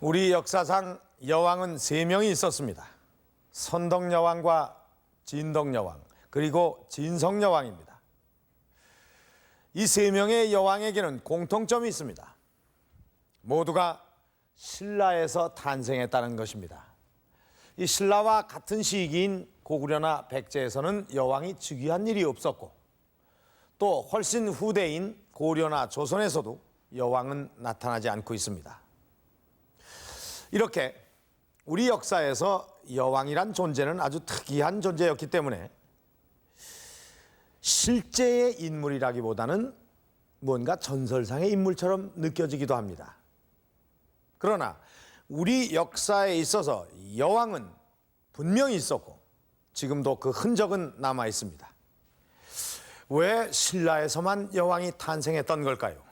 우리 역사상 여왕은 세 명이 있었습니다. 선덕여왕과 진덕여왕, 그리고 진성여왕입니다. 이 세 명의 여왕에게는 공통점이 있습니다. 모두가 신라에서 탄생했다는 것입니다. 이 신라와 같은 시기인 고구려나 백제에서는 여왕이 즉위한 일이 없었고, 또 훨씬 후대인 고려나 조선에서도 여왕은 나타나지 않고 있습니다. 이렇게 우리 역사에서 여왕이란 존재는 아주 특이한 존재였기 때문에 실제의 인물이라기보다는 뭔가 전설상의 인물처럼 느껴지기도 합니다. 그러나 우리 역사에 있어서 여왕은 분명히 있었고 지금도 그 흔적은 남아 있습니다. 왜 신라에서만 여왕이 탄생했던 걸까요?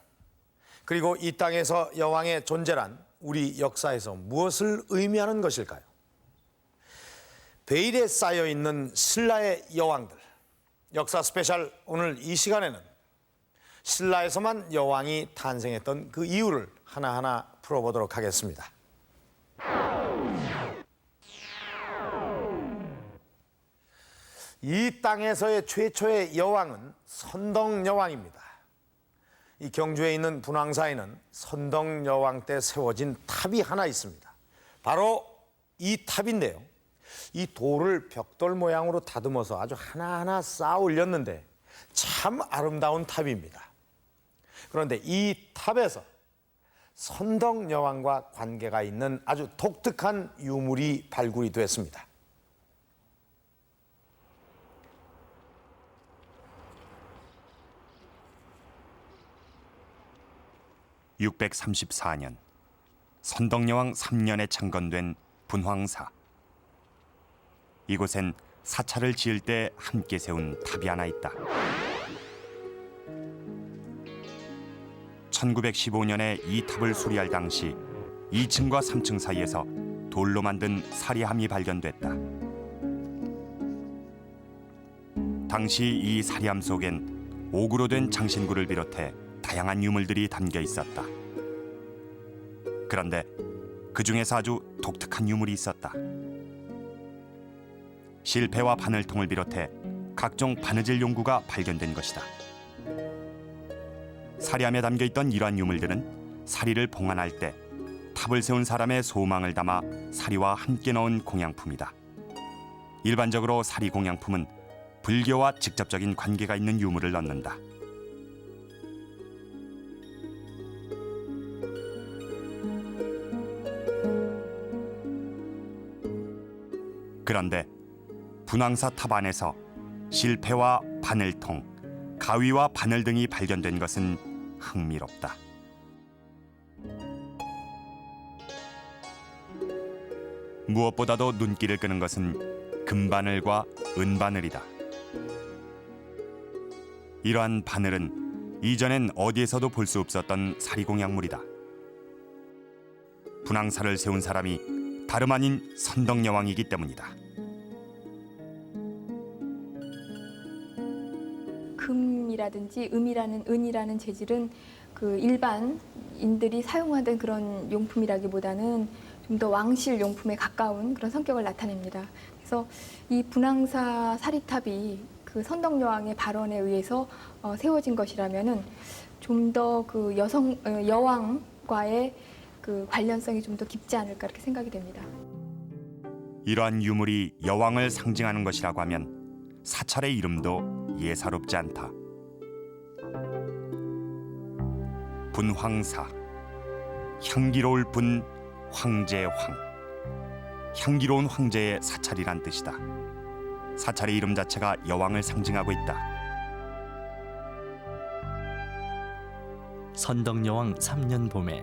그리고 이 땅에서 여왕의 존재란 우리 역사에서 무엇을 의미하는 것일까요? 베일에 쌓여 있는 신라의 여왕들, 역사 스페셜 오늘 이 시간에는 신라에서만 여왕이 탄생했던 그 이유를 하나하나 풀어보도록 하겠습니다. 이 땅에서의 최초의 여왕은 선덕여왕입니다. 이 경주에 있는 분황사에는 선덕여왕 때 세워진 탑이 하나 있습니다. 바로 이 탑인데요. 이 돌을 벽돌 모양으로 다듬어서 아주 하나하나 쌓아 올렸는데 참 아름다운 탑입니다. 그런데 이 탑에서 선덕여왕과 관계가 있는 아주 독특한 유물이 발굴이 됐습니다. (634년) 선덕여왕 3년에 창건된 분황사. 이곳엔 사찰을 지을 때 함께 세운 탑이 하나 있다. 1915년에 이 탑을 수리할 당시 2층과 3층 사이에서 돌로 만든 사리함이 발견됐다. 당시 이 사리함 속엔 옥으로 된 장신구를 비롯해 다양한 유물들이 담겨 있었다. 그런데 그 중에서 아주 독특한 유물이 있었다. 실패와 바늘통을 비롯해 각종 바느질 용구가 발견된 것이다. 사리함에 담겨 있던 이러한 유물들은 사리를 봉안할 때 탑을 세운 사람의 소망을 담아 사리와 함께 넣은 공양품이다. 일반적으로 사리 공양품은 불교와 직접적인 관계가 있는 유물을 넣는다. 그런데 분황사 탑 안에서 실패와 바늘통, 가위와 바늘 등이 발견된 것은 흥미롭다. 무엇보다도 눈길을 끄는 것은 금바늘과 은바늘이다. 이러한 바늘은 이전엔 어디에서도 볼 수 없었던 사리공양물이다. 분황사를 세운 사람이 다름 아닌 선덕여왕이기 때문이다. 금이라든지 은이라는 재질은 그 일반인들이 사용하던 그런 용품이라기보다는 좀 더 왕실 용품에 가까운 그런 성격을 나타냅니다. 그래서 이 분황사 사리탑이 그 선덕여왕의 발언에 의해서 세워진 것이라면은 좀 더 그 여왕과의 그 관련성이 좀 더 깊지 않을까 이렇게 생각이 됩니다. 이러한 유물이 여왕을 상징하는 것이라고 하면 사찰의 이름도 예사롭지 않다. 분황사, 향기로울 분 황제황. 향기로운 황제의 사찰이란 뜻이다. 사찰의 이름 자체가 여왕을 상징하고 있다. 선덕여왕 3년 봄에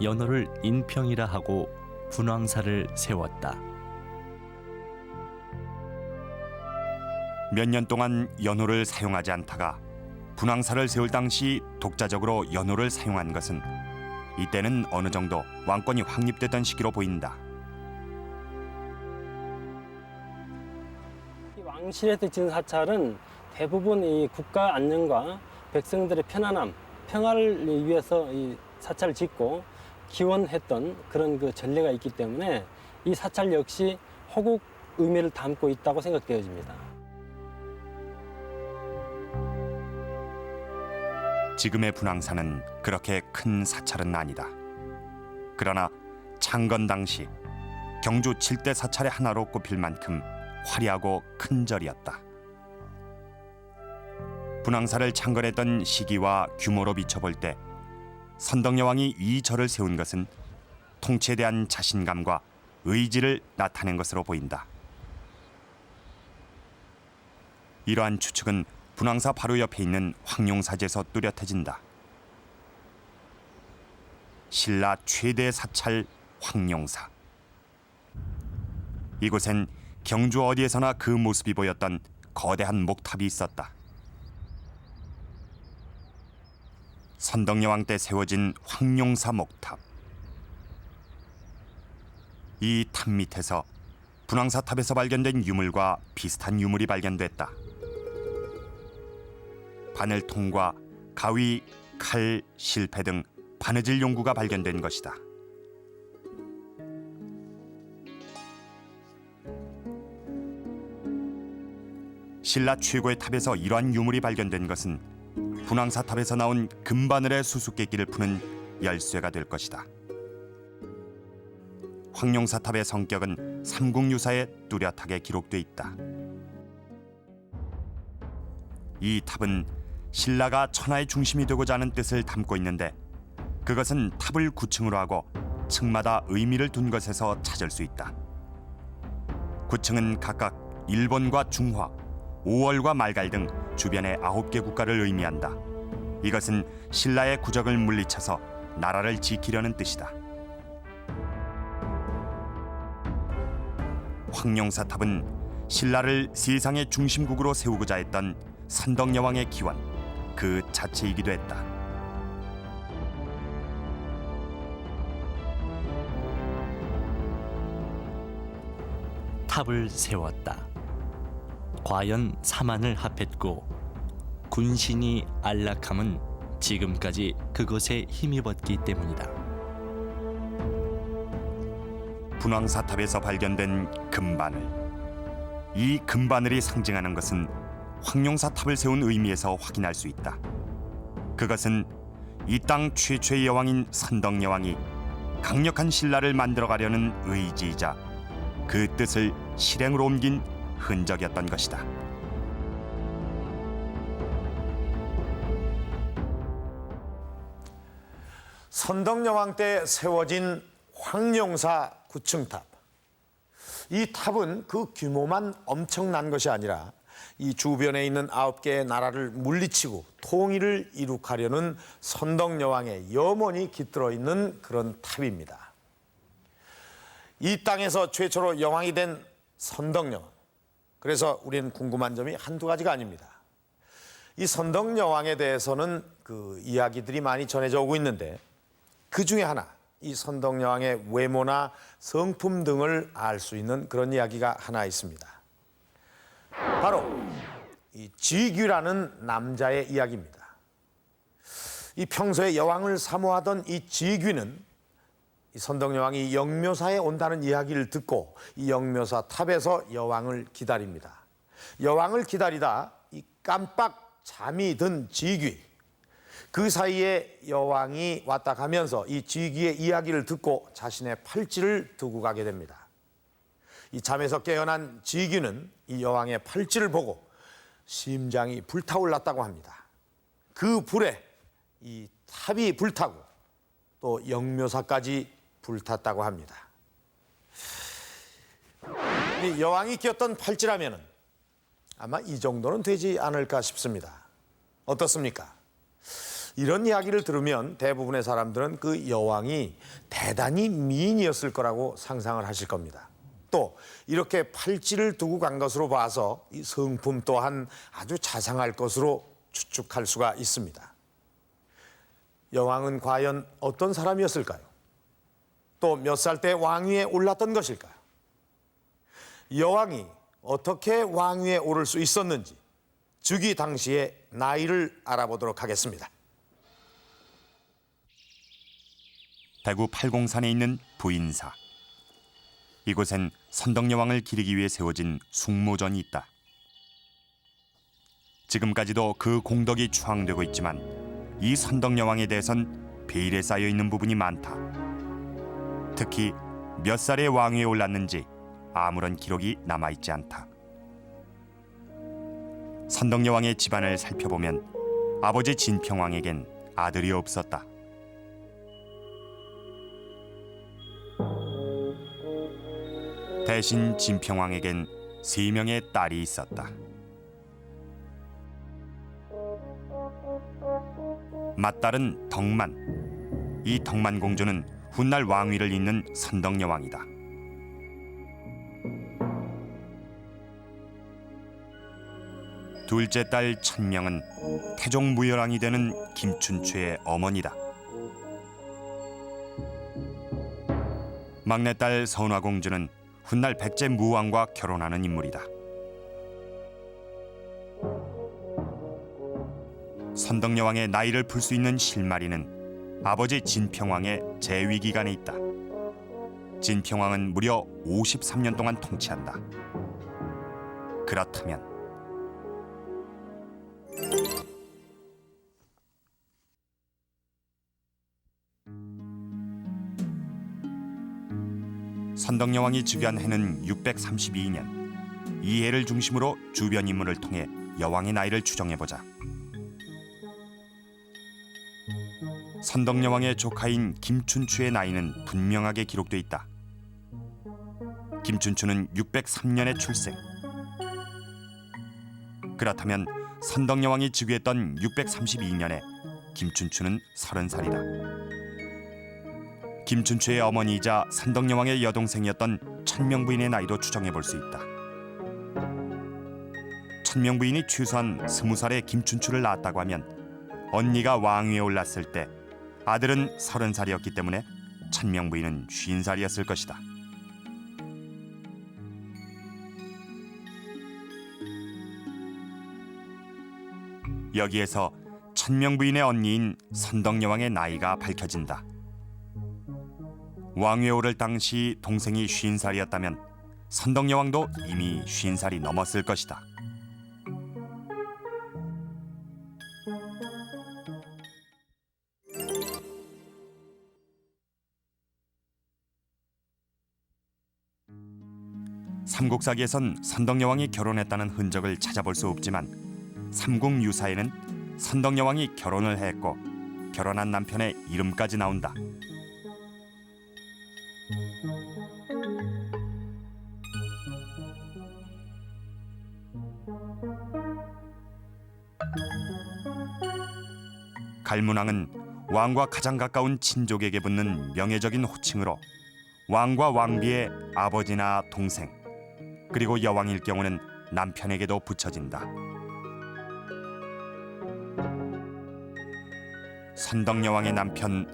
연호를 인평이라 하고 분황사를 세웠다. 몇 년 동안 연호를 사용하지 않다가 분황사를 세울 당시 독자적으로 연호를 사용한 것은 이때는 어느 정도 왕권이 확립됐던 시기로 보인다. 이 왕실에서 지은 사찰은 대부분 이 국가 안녕과 백성들의 편안함, 평화를 위해서 이 사찰을 짓고 기원했던 그런 그 전례가 있기 때문에 이 사찰 역시 호국 의미를 담고 있다고 생각되어집니다. 지금의 분황사는 그렇게 큰 사찰은 아니다. 그러나 창건 당시 경주 7대 사찰의 하나로 꼽힐 만큼 화려하고 큰 절이었다. 분황사를 창건했던 시기와 규모로 비춰볼 때 선덕여왕이 이 절을 세운 것은 통치에 대한 자신감과 의지를 나타낸 것으로 보인다. 이러한 추측은 분황사 바로 옆에 있는 황룡사지에서 뚜렷해진다. 신라 최대 사찰 황룡사. 이곳엔 경주 어디에서나 그 모습이 보였던 거대한 목탑이 있었다. 선덕여왕 때 세워진 황룡사 목탑. 이 탑 밑에서 분황사 탑에서 발견된 유물과 비슷한 유물이 발견됐다. 바늘통과 가위, 칼, 실패 등 바느질 용구가 발견된 것이다. 신라 최고의 탑에서 이러한 유물이 발견된 것은 분황사 탑에서 나온 금바늘의 수수께끼를 푸는 열쇠가 될 것이다. 황룡사 탑의 성격은 삼국유사에 뚜렷하게 기록돼 있다. 이 탑은 신라가 천하의 중심이 되고자 하는 뜻을 담고 있는데 그것은 탑을 9층으로 하고 층마다 의미를 둔 것에서 찾을 수 있다. 9층은 각각 일본과 중화, 5월과 말갈 등 주변의 9개 국가를 의미한다. 이것은 신라의 국적을 물리쳐서 나라를 지키려는 뜻이다. 황룡사탑은 신라를 세상의 중심국으로 세우고자 했던 선덕여왕의 기원 그 자체이기도 했다. 탑을 세웠다. 과연 사만을 합했고 군신이 안락함은 지금까지 그것에 힘입었기 때문이다. 분황사탑에서 발견된 금바늘. 이 금바늘이 상징하는 것은 황룡사탑을 세운 의미에서 확인할 수 있다. 그것은 이 땅 최초의 여왕인 선덕여왕이 강력한 신라를 만들어가려는 의지이자 그 뜻을 실행으로 옮긴 흔적이었던 것이다. 선덕여왕 때 세워진 황룡사 9층탑. 이 탑은 그 규모만 엄청난 것이 아니라 이 주변에 있는 9개의 나라를 물리치고 통일을 이룩하려는 선덕여왕의 염원이 깃들어 있는 그런 탑입니다. 이 땅에서 최초로 여왕이 된 선덕여왕. 그래서 우리는 궁금한 점이 한두 가지가 아닙니다. 이 선덕여왕에 대해서는 그 이야기들이 많이 전해져 오고 있는데 그 중에 하나, 이 선덕여왕의 외모나 성품 등을 알 수 있는 그런 이야기가 하나 있습니다. 바로 이 지귀라는 남자의 이야기입니다. 이 평소에 여왕을 사모하던 이 지귀는 이 선덕여왕이 영묘사에 온다는 이야기를 듣고 이 영묘사 탑에서 여왕을 기다립니다. 여왕을 기다리다 이 깜빡 잠이 든 지귀. 그 사이에 여왕이 왔다 가면서 이 지귀의 이야기를 듣고 자신의 팔찌를 두고 가게 됩니다. 이 잠에서 깨어난 지귀는 이 여왕의 팔찌를 보고 심장이 불타올랐다고 합니다. 그 불에 이 탑이 불타고 또 영묘사까지 불탔다고 합니다. 이 여왕이 꼈던 팔찌라면은 아마 이 정도는 되지 않을까 싶습니다. 어떻습니까? 이런 이야기를 들으면 대부분의 사람들은 그 여왕이 대단히 미인이었을 거라고 상상을 하실 겁니다. 또 이렇게 팔찌를 두고 간 것으로 봐서 이 성품 또한 아주 자상할 것으로 추측할 수가 있습니다. 여왕은 과연 어떤 사람이었을까요? 또 몇 살 때 왕위에 올랐던 것일까요? 여왕이 어떻게 왕위에 오를 수 있었는지 즉위 당시의 나이를 알아보도록 하겠습니다. 대구 팔공산에 있는 부인사. 이곳엔 선덕여왕을 기리기 위해 세워진 숭모전이 있다. 지금까지도 그 공덕이 추앙되고 있지만 이 선덕여왕에 대해선 베일에 쌓여 있는 부분이 많다. 특히 몇 살의 왕위에 올랐는지 아무런 기록이 남아있지 않다. 선덕여왕의 집안을 살펴보면 아버지 진평왕에겐 아들이 없었다. 대신 진평왕에겐 3명의 딸이 있었다. 맏딸은 덕만. 이 덕만 공주는 훗날 왕위를 잇는 선덕여왕이다. 둘째 딸 천명은 태종무열왕이 되는 김춘추의 어머니다. 막내딸 선화공주는 훗날 백제 무왕과 결혼하는 인물이다. 선덕여왕의 나이를 풀 수 있는 실마리는 아버지 진평왕의 재위 기간에 있다. 진평왕은 무려 53년 동안 통치한다. 그렇다면 선덕여왕이 즉위한 해는 632년. 이 해를 중심으로 주변 인물을 통해 여왕의 나이를 추정해보자. 선덕여왕의 조카인 김춘추의 나이는 분명하게 기록돼 있다. 김춘추는 603년에 출생. 그렇다면 선덕여왕이 즉위했던 632년에 김춘추는 30살이다. 김춘추의 어머니이자 선덕여왕의 여동생이었던 천명부인의 나이도 추정해볼 수 있다. 천명부인이 최소한 20살에 김춘추를 낳았다고 하면 언니가 왕위에 올랐을 때 아들은 30살이었기 때문에 천명부인은 50살이었을 것이다. 여기에서 천명부인의 언니인 선덕여왕의 나이가 밝혀진다. 왕위에 오를 당시 동생이 50살이었다면 선덕여왕도 이미 50살이 넘었을 것이다. 삼국사기에선 선덕여왕이 결혼했다는 흔적을 찾아볼 수 없지만 삼국유사에는 선덕여왕이 결혼을 했고 결혼한 남편의 이름까지 나온다. 갈문왕은 왕과 가장 가까운 친족에게 붙는 명예적인 호칭으로 왕과 왕비의 아버지나 동생, 그리고 여왕일 경우는 남편에게도 붙여진다. 선덕여왕의 남편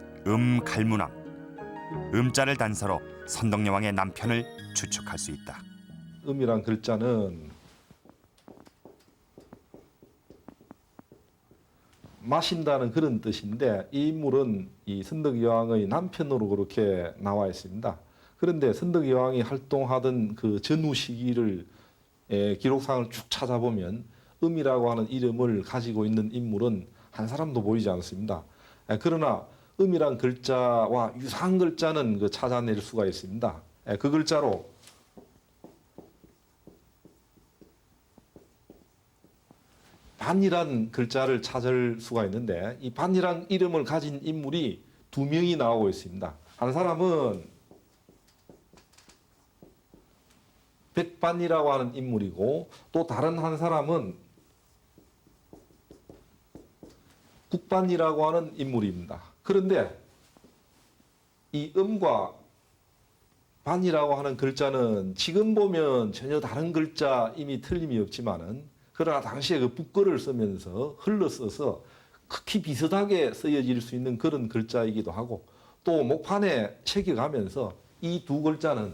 갈문왕. 음자를 단서로 선덕여왕의 남편을 추측할 수 있다. 음이란 글자는 마신다는 그런 뜻인데 이 인물은 이 선덕여왕의 남편으로 그렇게 나와 있습니다. 그런데 선덕여왕이 활동하던 그 전후 시기를 기록상을 쭉 찾아보면 음이라고 하는 이름을 가지고 있는 인물은 한 사람도 보이지 않습니다. 그러나 음이란 글자와 유사한 글자는 찾아낼 수가 있습니다. 그 글자로 반이란 글자를 찾을 수가 있는데 이 반이란 이름을 가진 인물이 2명이 나오고 있습니다. 한 사람은 백반이라고 하는 인물이고 또 다른 한 사람은 국반이라고 하는 인물입니다. 그런데 이 음과 반이라고 하는 글자는 지금 보면 전혀 다른 글자임이 틀림이 없지만은 그러나 당시에 그 붓글을 쓰면서 흘러 써서 극히 비슷하게 쓰여질 수 있는 그런 글자이기도 하고 또 목판에 새겨가면서 이 두 글자는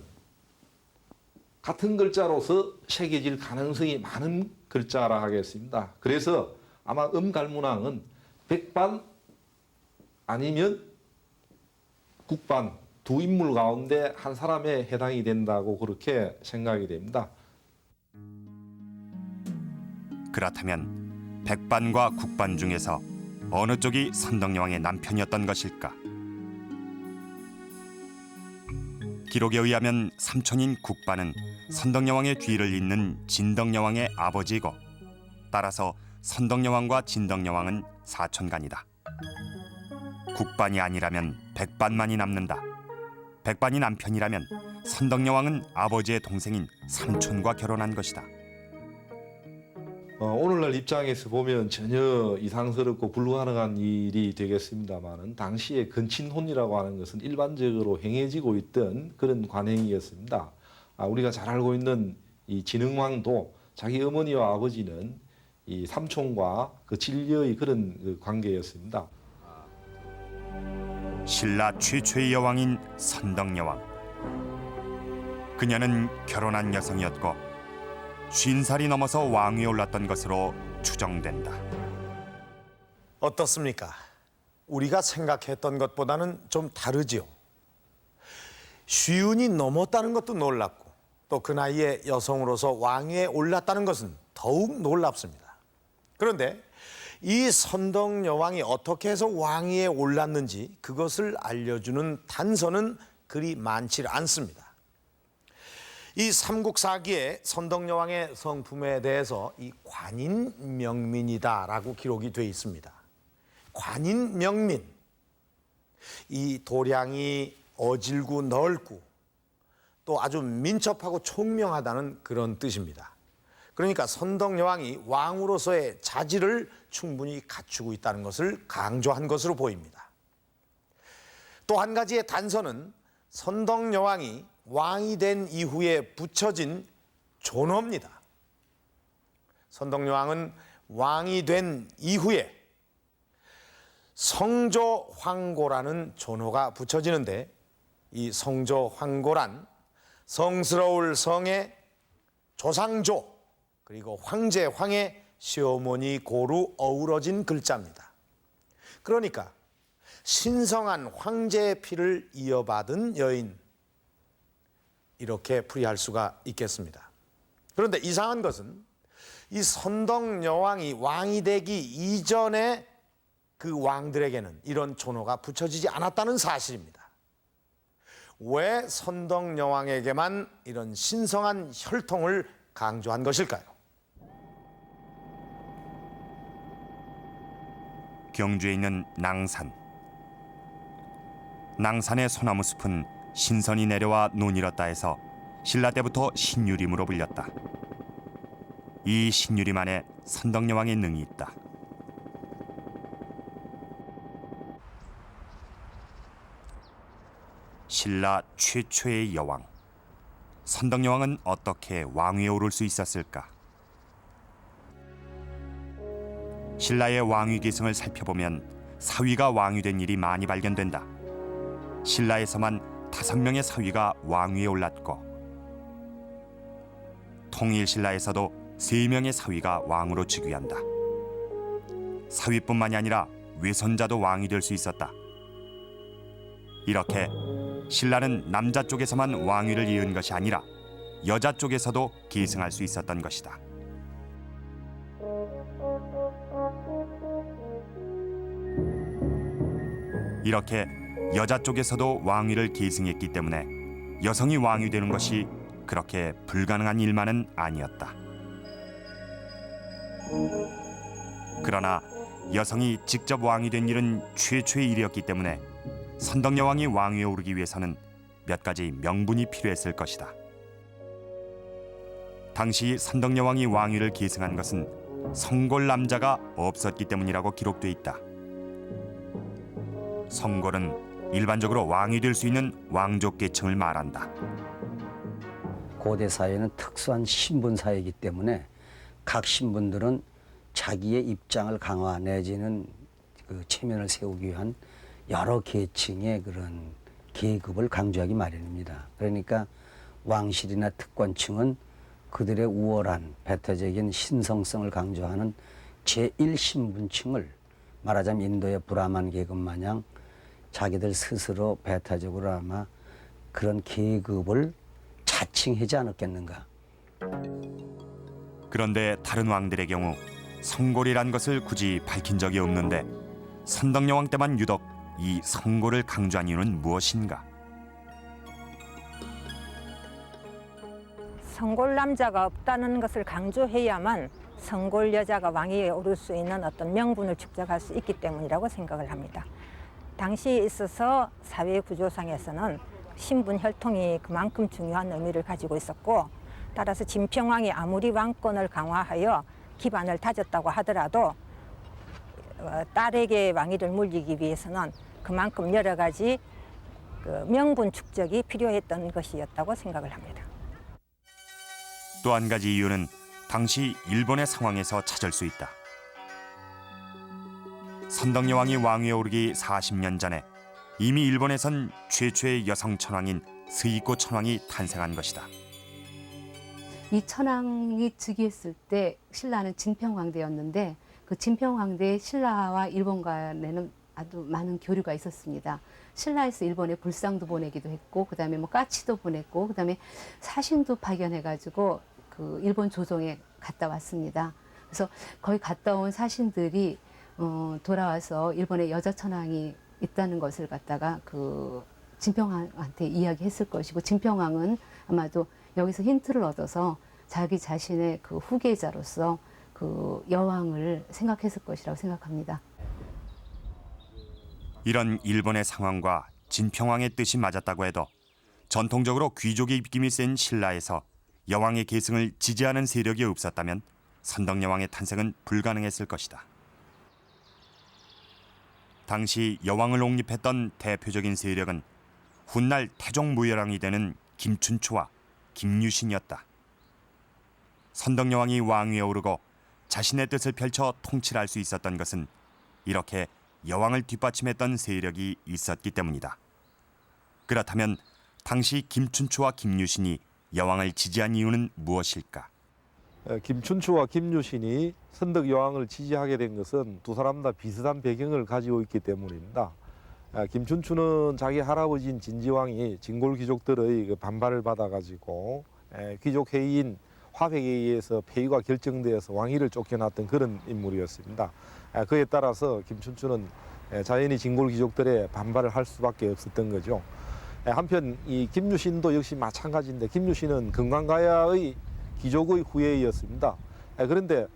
같은 글자로서 새겨질 가능성이 많은 글자라 하겠습니다. 그래서 아마 갈문왕은 백반 아니면 국반 두 인물 가운데 한 사람에 해당이 된다고 그렇게 생각이 됩니다. 그렇다면 백반과 국반 중에서 어느 쪽이 선덕여왕의 남편이었던 것일까? 기록에 의하면 삼촌인 국반은 선덕여왕의 뒤를 잇는 진덕여왕의 아버지이고, 따라서 선덕여왕과 진덕여왕은 사촌간이다. 국반이 아니라면 백반만이 남는다. 백반이 남편이라면 선덕여왕은 아버지의 동생인 삼촌과 결혼한 것이다. 오늘날 입장에서 보면 전혀 이상스럽고 불가능한 일이 되겠습니다만은 당시에 근친혼이라고 하는 것은 일반적으로 행해지고 있던 그런 관행이었습니다. 우리가 잘 알고 있는 이 진흥왕도 자기 어머니와 아버지는 이 삼촌과 그 진려의 그런 그 관계였습니다. 신라 최초의 여왕인 선덕여왕. 그녀는 결혼한 여성이었고 50살이 넘어서 왕위에 올랐던 것으로 추정된다. 어떻습니까? 우리가 생각했던 것보다는 좀 다르지요. 50이 넘었다는 것도 놀랍고, 또 그 나이에 여성으로서 왕위에 올랐다는 것은 더욱 놀랍습니다. 그런데 이 선덕여왕이 어떻게 해서 왕위에 올랐는지 그것을 알려주는 단서는 그리 많지 않습니다. 이 삼국사기에 선덕여왕의 성품에 대해서 이 관인명민이다라고 기록이 되어 있습니다. 관인명민, 이 도량이 어질고 넓고 또 아주 민첩하고 총명하다는 그런 뜻입니다. 그러니까 선덕여왕이 왕으로서의 자질을 충분히 갖추고 있다는 것을 강조한 것으로 보입니다. 또 한 가지의 단서는 선덕여왕이 왕이 된 이후에 붙여진 존호입니다. 선덕여왕은 왕이 된 이후에 성조황고라는 존호가 붙여지는데, 이 성조황고란 성스러울 성의 조상조 그리고 황제황의 시어머니 고루 어우러진 글자입니다. 그러니까 신성한 황제의 피를 이어받은 여인, 이렇게 풀이할 수가 있겠습니다. 그런데 이상한 것은 이 선덕여왕이 왕이 되기 이전에 그 왕들에게는 이런 존호가 붙여지지 않았다는 사실입니다. 왜 선덕여왕에게만 이런 신성한 혈통을 강조한 것일까요? 경주에 있는 낭산. 낭산의 소나무 숲은 신선이 내려와 논이었다 해서 신라 때부터 신유림으로 불렸다. 이 신유림 안에 선덕여왕의 능이 있다. 신라 최초의 여왕. 선덕여왕은 어떻게 왕위에 오를 수 있었을까? 신라의 왕위 계승을 살펴보면 사위가 왕이 된 일이 많이 발견된다. 신라에서만 5명의 사위가 왕위에 올랐고, 통일신라에서도 3명의 사위가 왕으로 즉위한다. 사위뿐만이 아니라 외손자도 왕이 될 수 있었다. 이렇게 신라는 남자 쪽에서만 왕위를 이은 것이 아니라 여자 쪽에서도 계승할 수 있었던 것이다. 이렇게 여자 쪽에서도 왕위를 계승했기 때문에 여성이 왕이 되는 것이 그렇게 불가능한 일만은 아니었다. 그러나 여성이 직접 왕이 된 일은 최초의 일이었기 때문에 선덕여왕이 왕위에 오르기 위해서는 몇 가지 명분이 필요했을 것이다. 당시 선덕여왕이 왕위를 계승한 것은 성골 남자가 없었기 때문이라고 기록돼 있다. 성골은 일반적으로 왕이 될 수 있는 왕족 계층을 말한다. 고대 사회는 특수한 신분 사회이기 때문에 각 신분들은 자기의 입장을 강화 내지는 그 체면을 세우기 위한 여러 계층의 그런 계급을 강조하기 마련입니다. 그러니까 왕실이나 특권층은 그들의 우월한 배타적인 신성성을 강조하는 제1신분층을 말하자면 인도의 브라만 계급 마냥 자기들 스스로 배타적으로 아마 그런 계급을 자칭하지 않았겠는가. 그런데 다른 왕들의 경우 성골이란 것을 굳이 밝힌 적이 없는데 선덕여왕 때만 유독 이 성골을 강조한 이유는 무엇인가? 성골 남자가 없다는 것을 강조해야만 성골 여자가 왕위에 오를 수 있는 어떤 명분을 축적할 수 있기 때문이라고 생각을 합니다. 당시에 있어서 사회 구조상에서는 신분 혈통이 그만큼 중요한 의미를 가지고 있었고, 따라서 진평왕이 아무리 왕권을 강화하여 기반을 다졌다고 하더라도 딸에게 왕위를 물리기 위해서는 그만큼 여러 가지 명분 축적이 필요했던 것이었다고 생각을 합니다. 또 한 가지 이유는 당시 일본의 상황에서 찾을 수 있다. 선덕여왕이 왕위에 오르기 40년 전에 이미 일본에선 최초의 여성 천황인 스이코 천황이 탄생한 것이다. 이 천황이 즉위했을 때 신라는 진평왕대였는데 그 진평왕대의 신라와 일본 간에는 아주 많은 교류가 있었습니다. 신라에서 일본에 불상도 보내기도 했고, 그다음에 뭐 까치도 보냈고, 그다음에 사신도 파견해가지고 그 일본 조정에 갔다 왔습니다. 그래서 거기 갔다 온 사신들이 돌아와서 일본에 여자 천황이 있다는 것을 갖다가 그 진평왕한테 이야기했을 것이고, 진평왕은 아마도 여기서 힌트를 얻어서 자기 자신의 그 후계자로서 그 여왕을 생각했을 것이라고 생각합니다. 이런 일본의 상황과 진평왕의 뜻이 맞았다고 해도 전통적으로 귀족의 입김이 센 신라에서 여왕의 계승을 지지하는 세력이 없었다면 선덕여왕의 탄생은 불가능했을 것이다. 당시 여왕을 옹립했던 대표적인 세력은 훗날 태종무열왕이 되는 김춘추와 김유신이었다. 선덕여왕이 왕위에 오르고 자신의 뜻을 펼쳐 통치를 할 수 있었던 것은 이렇게 여왕을 뒷받침했던 세력이 있었기 때문이다. 그렇다면 당시 김춘추와 김유신이 여왕을 지지한 이유는 무엇일까? 김춘추와 김유신이 선덕여왕을 지지하게 된 것은 두 사람 다 비슷한 배경을 가지고 있기 때문입니다. 김춘추는 자기 할아버지인 진지왕이 진골 귀족들의 반발을 받아가지고 귀족회의인 화백에 의해서 폐위가 결정되어서 왕위를 쫓겨났던 그런 인물이었습니다. 그에 따라서 김춘추는 자연히 진골 귀족들의 반발을 할 수밖에 없었던 거죠. 한편 이 김유신도 역시 마찬가지인데, 김유신은 금강가야의 귀족의 후예였습니다. 그런데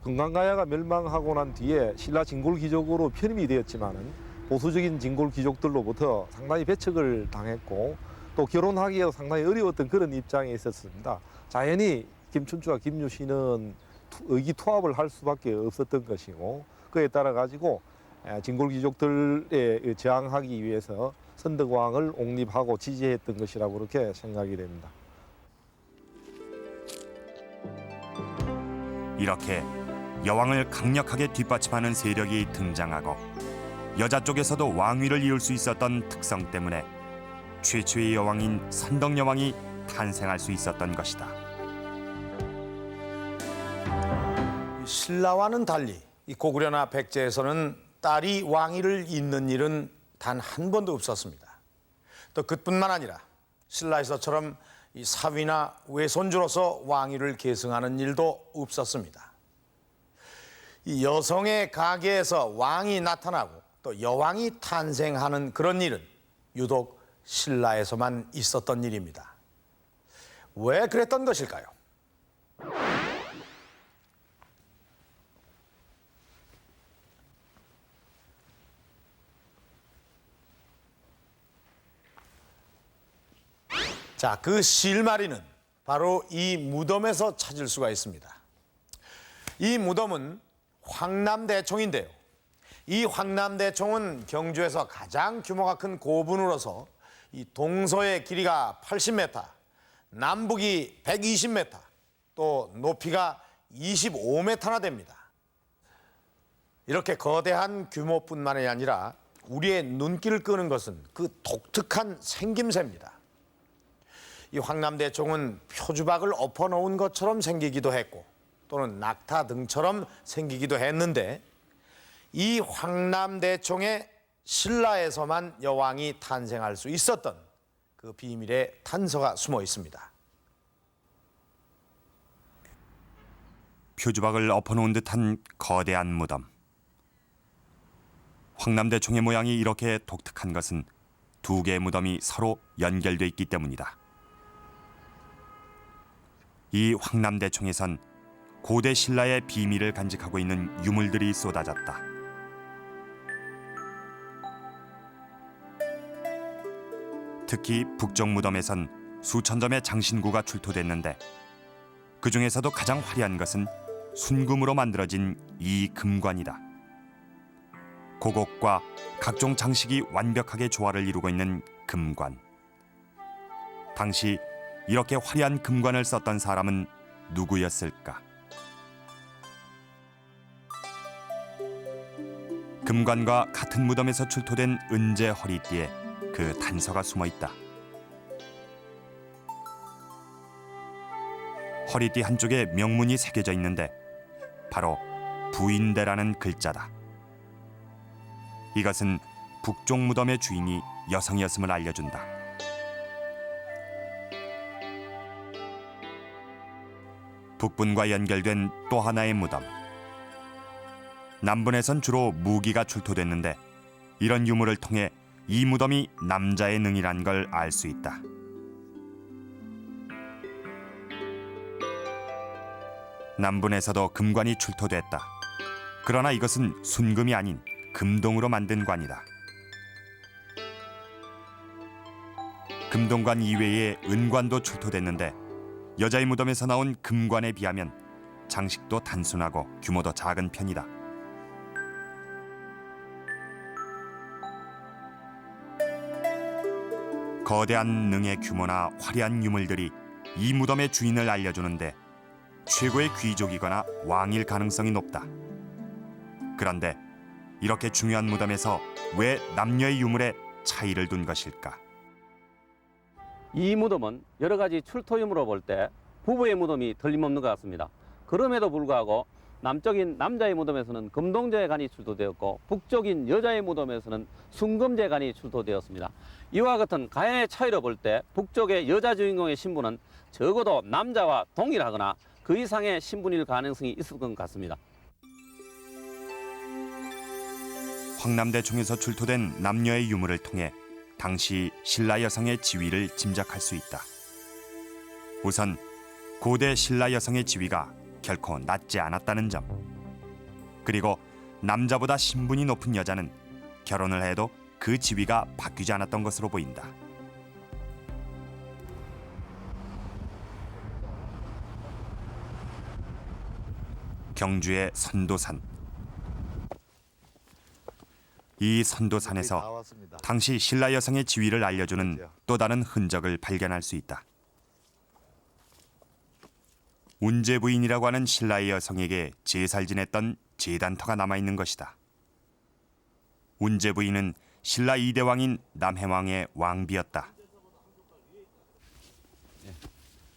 금강가야가 멸망하고 난 뒤에 신라 진골 귀족으로 편입이 되었지만은 보수적인 진골 귀족들로부터 상당히 배척을 당했고 또 결혼하기가 상당히 어려웠던 그런 입장에 있었습니다. 자연히 김춘추와 김유신은 의기투합을 할 수밖에 없었던 것이고, 그에 따라 가지고 진골 귀족들에 저항하기 위해서 선덕왕을 옹립하고 지지했던 것이라고 그렇게 생각이 됩니다. 이렇게 여왕을 강력하게 뒷받침하는 세력이 등장하고 여자 쪽에서도 왕위를 이을 수 있었던 특성 때문에 최초의 여왕인 선덕여왕이 탄생할 수 있었던 것이다. 신라와는 달리 이 고구려나 백제에서는 딸이 왕위를 잇는 일은 단 한 번도 없었습니다. 또 그뿐만 아니라 신라에서처럼 이 사위나 외손주로서 왕위를 계승하는 일도 없었습니다. 이 여성의 가계에서 왕이 나타나고 또 여왕이 탄생하는 그런 일은 유독 신라에서만 있었던 일입니다. 왜 그랬던 것일까요? 자, 그 실마리는 바로 이 무덤에서 찾을 수가 있습니다. 이 무덤은 황남대총인데요. 이 황남대총은 경주에서 가장 규모가 큰 고분으로서 이 동서의 길이가 80m, 남북이 120m, 또 높이가 25m나 됩니다. 이렇게 거대한 규모뿐만이 아니라 우리의 눈길을 끄는 것은 그 독특한 생김새입니다. 이 황남대총은 표주박을 엎어놓은 것처럼 생기기도 했고 또는 낙타 등처럼 생기기도 했는데, 이 황남대총의 신라에서만 여왕이 탄생할 수 있었던 그 비밀의 단서가 숨어 있습니다. 표주박을 엎어놓은 듯한 거대한 무덤. 황남대총의 모양이 이렇게 독특한 것은 두 개의 무덤이 서로 연결돼 있기 때문이다. 이 황남대총에선 고대 신라의 비밀을 간직하고 있는 유물들이 쏟아졌다. 특히 북쪽 무덤에선 수천 점의 장신구가 출토됐는데 그 중에서도 가장 화려한 것은 순금으로 만들어진 이 금관이다. 고곡과 각종 장식이 완벽하게 조화를 이루고 있는 금관. 당시 이렇게 화려한 금관을 썼던 사람은 누구였을까? 금관과 같은 무덤에서 출토된 은제 허리띠에 그 단서가 숨어 있다. 허리띠 한쪽에 명문이 새겨져 있는데 바로 부인대라는 글자다. 이것은 북쪽 무덤의 주인이 여성이었음을 알려준다. 북분과 연결된 또 하나의 무덤. 남분에선 주로 무기가 출토됐는데 이런 유물을 통해 이 무덤이 남자의 능이란 걸 알 수 있다. 남분에서도 금관이 출토됐다. 그러나 이것은 순금이 아닌 금동으로 만든 관이다. 금동관 이외에 은관도 출토됐는데 여자의 무덤에서 나온 금관에 비하면 장식도 단순하고 규모도 작은 편이다. 거대한 능의 규모나 화려한 유물들이 이 무덤의 주인을 알려주는데 최고의 귀족이거나 왕일 가능성이 높다. 그런데 이렇게 중요한 무덤에서 왜 남녀의 유물에 차이를 둔 것일까? 이 무덤은 여러 가지 출토 유물로 볼 때 부부의 무덤이 틀림없는 것 같습니다. 그럼에도 불구하고 남쪽인 남자의 무덤에서는 금동제관이 출토되었고 북쪽인 여자의 무덤에서는 순금제관이 출토되었습니다. 이와 같은 가연의 차이로 볼 때 북쪽의 여자 주인공의 신분은 적어도 남자와 동일하거나 그 이상의 신분일 가능성이 있을 것 같습니다. 황남대총에서 출토된 남녀의 유물을 통해 당시 신라 여성의 지위를 짐작할 수 있다. 우선 고대 신라 여성의 지위가 결코 낮지 않았다는 점. 그리고 남자보다 신분이 높은 여자는 결혼을 해도 그 지위가 바뀌지 않았던 것으로 보인다. 경주의 선도산. 이 선도산에서 당시 신라 여성의 지위를 알려주는 또 다른 흔적을 발견할 수 있다. 운제 부인이라고 하는 신라의 여성에게 제사를 지냈던 제단터가 남아있는 것이다. 운제 부인은 신라 2대 왕인 남해왕의 왕비였다.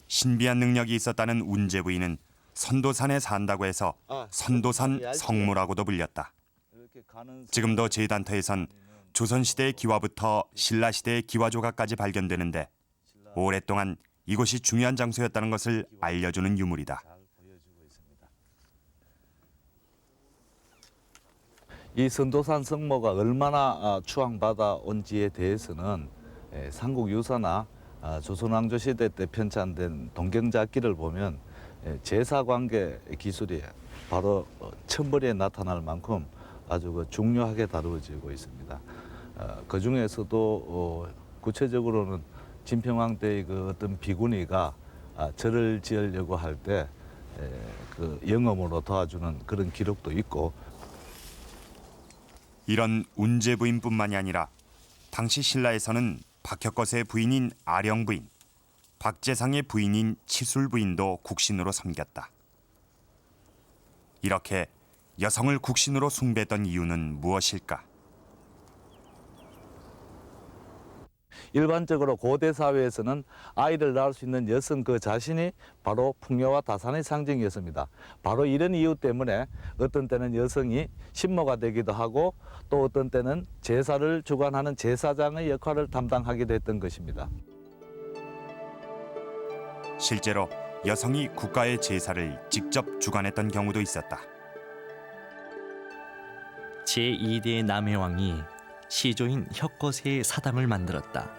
신비한 능력이 있었다는 운제 부인은 선도산에 산다고 해서 선도산 성모라고도 불렸다. 지금도 제단터에선 조선시대의 기와부터 신라시대의 기와조각까지 발견되는데 오랫동안 이곳이 중요한 장소였다는 것을 알려주는 유물이다. 이 선도산 성모가 얼마나 추앙받아 온지에 대해서는 삼국유사나 조선왕조 시대 때 편찬된 동경작기를 보면 제사관계 기술이 바로 천벌에 나타날 만큼 아주 중요하게 다루어지고 있습니다. 그 중에서도 구체적으로는 진평왕 때의 그 어떤 비구니가 절을 지으려고 할 때 그 영험으로 도와주는 그런 기록도 있고. 이런 운제 부인뿐만이 아니라 당시 신라에서는 박혁거세의 부인인 아령 부인, 박재상의 부인인 치술 부인도 국신으로 섬겼다. 이렇게 여성을 국신으로 숭배했던 이유는 무엇일까? 일반적으로 고대 사회에서는 아이를 낳을 수 있는 여성 그 자신이 바로 풍요와 다산의 상징이었습니다. 바로 이런 이유 때문에 어떤 때는 여성이 신모가 되기도 하고 또 어떤 때는 제사를 주관하는 제사장의 역할을 담당하기도 했던 것입니다. 실제로 여성이 국가의 제사를 직접 주관했던 경우도 있었다. 제2대 남해왕이 시조인 혁거세의 사당을 만들었다.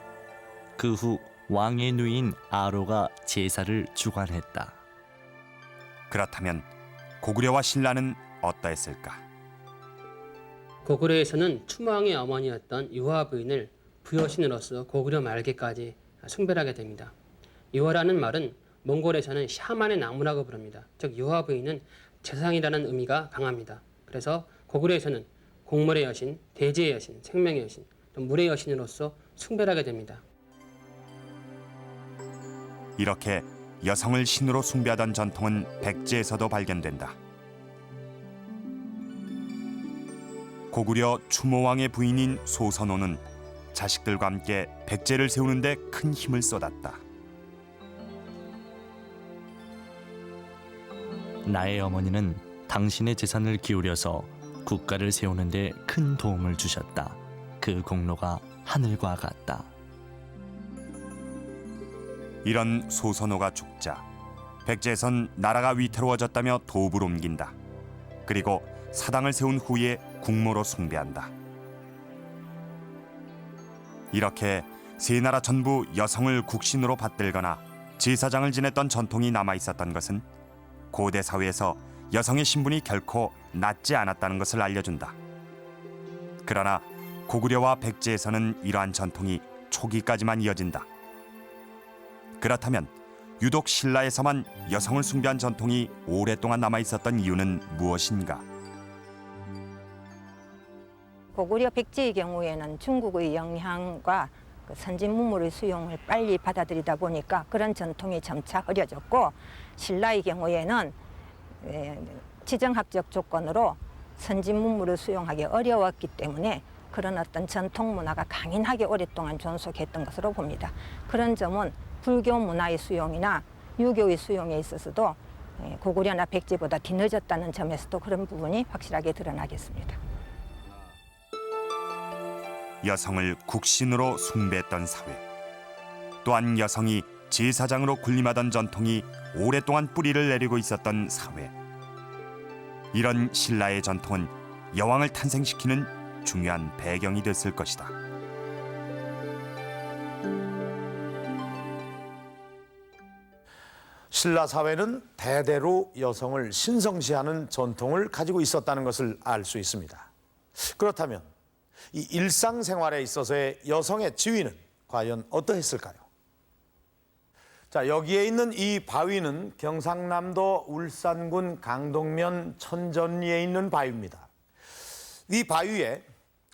그 후 왕의 누이인 아로가 제사를 주관했다. 그렇다면 고구려와 신라는 어떠했을까? 고구려에서는 추모왕의 어머니였던 유화 부인을 부여신으로서 고구려 말기까지 숭배하게 됩니다. 유화라는 말은 몽골에서는 샤만의 나무라고 부릅니다. 즉 유화 부인은 재상이라는 의미가 강합니다. 그래서 고구려에서는 곡물의 여신, 대지의 여신, 생명의 여신, 또 물의 여신으로서 숭배하게 됩니다. 이렇게 여성을 신으로 숭배하던 전통은 백제에서도 발견된다. 고구려 추모왕의 부인인 소선호는 자식들과 함께 백제를 세우는 데 큰 힘을 쏟았다. 나의 어머니는 당신의 재산을 기울여서 국가를 세우는 데 큰 도움을 주셨다. 그 공로가 하늘과 같다. 이런 소선호가 죽자 백제에선 나라가 위태로워졌다며 도읍을 옮긴다. 그리고 사당을 세운 후에 국모로 숭배한다. 이렇게 세 나라 전부 여성을 국신으로 받들거나 제사장을 지냈던 전통이 남아있었던 것은 고대 사회에서 여성의 신분이 결코 낮지 않았다는 것을 알려준다. 그러나 고구려와 백제에서는 이러한 전통이 초기까지만 이어진다. 그렇다면 유독 신라에서만 여성을 숭배한 전통이 오랫동안 남아있었던 이유는 무엇인가? 고구려 백제의 경우에는 중국의 영향과 선진 문물의 수용을 빨리 받아들이다 보니까 그런 전통이 점차 흐려졌고, 신라의 경우에는 지정학적 조건으로 선진 문물을 수용하기 어려웠기 때문에 그런 어떤 전통 문화가 강인하게 오랫동안 존속했던 것으로 봅니다. 그런 점은 불교 문화의 수용이나 유교의 수용에 있어서도 고구려나 백제보다 뒤늦었다는 점에서도 그런 부분이 확실하게 드러나겠습니다. 여성을 국신으로 숭배했던 사회, 또한 여성이 제사장으로 군림하던 전통이 오랫동안 뿌리를 내리고 있었던 사회. 이런 신라의 전통은 여왕을 탄생시키는 중요한 배경이 됐을 것이다. 신라 사회는 대대로 여성을 신성시하는 전통을 가지고 있었다는 것을 알 수 있습니다. 그렇다면 이 일상생활에 있어서의 여성의 지위는 과연 어떠했을까요? 자, 여기에 있는 이 바위는 경상남도 울산군 강동면 천전리에 있는 바위입니다. 이 바위에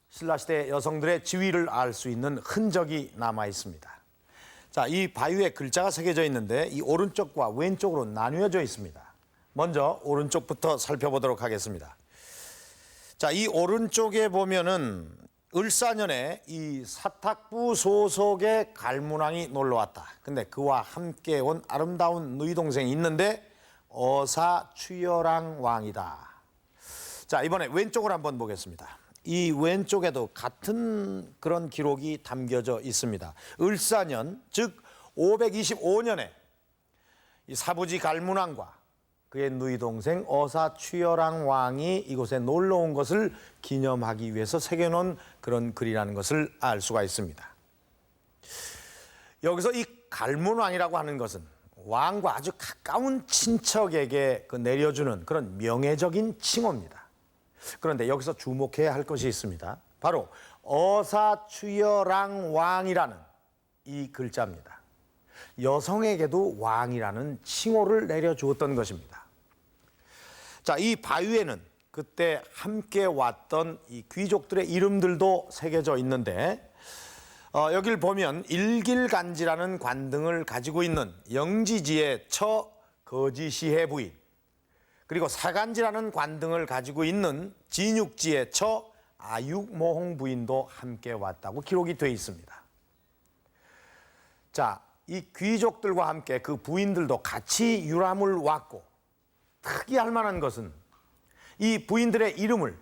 신라시대 여성들의 지위를 알 수 있는 흔적이 남아 있습니다. 자, 이 바위에 글자가 새겨져 있는데 이 오른쪽과 왼쪽으로 나뉘어져 있습니다. 먼저 오른쪽부터 살펴보도록 하겠습니다. 자, 이 오른쪽에 보면은 을사년에 이 사탁부 소속의 갈문왕이 놀러 왔다. 근데 그와 함께 온 아름다운 누이 동생이 있는데 어사추열왕 왕이다. 자, 이번에 왼쪽을 한번 보겠습니다. 이 왼쪽에도 같은 그런 기록이 담겨져 있습니다. 을사년, 즉 525년에 이 사부지 갈문왕과 그의 누이 동생 어사추열왕 왕이 이곳에 놀러 온 것을 기념하기 위해서 새겨놓은 그런 글이라는 것을 알 수가 있습니다. 여기서 이 갈문왕이라고 하는 것은 왕과 아주 가까운 친척에게 내려주는 그런 명예적인 칭호입니다. 그런데 여기서 주목해야 할 것이 있습니다. 바로 어사추열왕 왕이라는 이 글자입니다. 여성에게도 왕이라는 칭호를 내려주었던 것입니다. 자, 이 바위에는 그때 함께 왔던 이 귀족들의 이름들도 새겨져 있는데 여기를 보면 일길간지라는 관등을 가지고 있는 영지지의 처 거지시해 부인, 그리고 사간지라는 관등을 가지고 있는 진육지의 처 아육모홍 부인도 함께 왔다고 기록이 되어 있습니다. 자, 이 귀족들과 함께 그 부인들도 같이 유람을 왔고 특이할 만한 것은 이 부인들의 이름을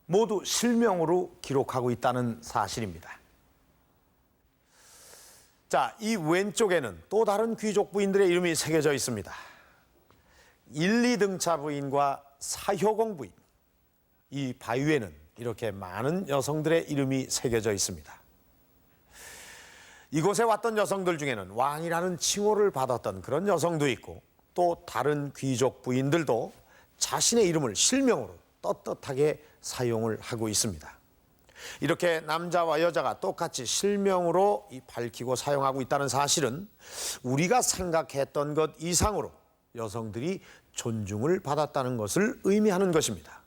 모두 실명으로 기록하고 있다는 사실입니다. 자, 이 왼쪽에는 또 다른 귀족 부인들의 이름이 새겨져 있습니다. 1, 2등차 부인과 사효공 부인. 이 바위에는 이렇게 많은 여성들의 이름이 새겨져 있습니다. 이곳에 왔던 여성들 중에는 왕이라는 칭호를 받았던 그런 여성도 있고 또 다른 귀족 부인들도 자신의 이름을 실명으로 떳떳하게 사용을 하고 있습니다. 이렇게 남자와 여자가 똑같이 실명으로 밝히고 사용하고 있다는 사실은 우리가 생각했던 것 이상으로 여성들이 존중을 받았다는 것을 의미하는 것입니다.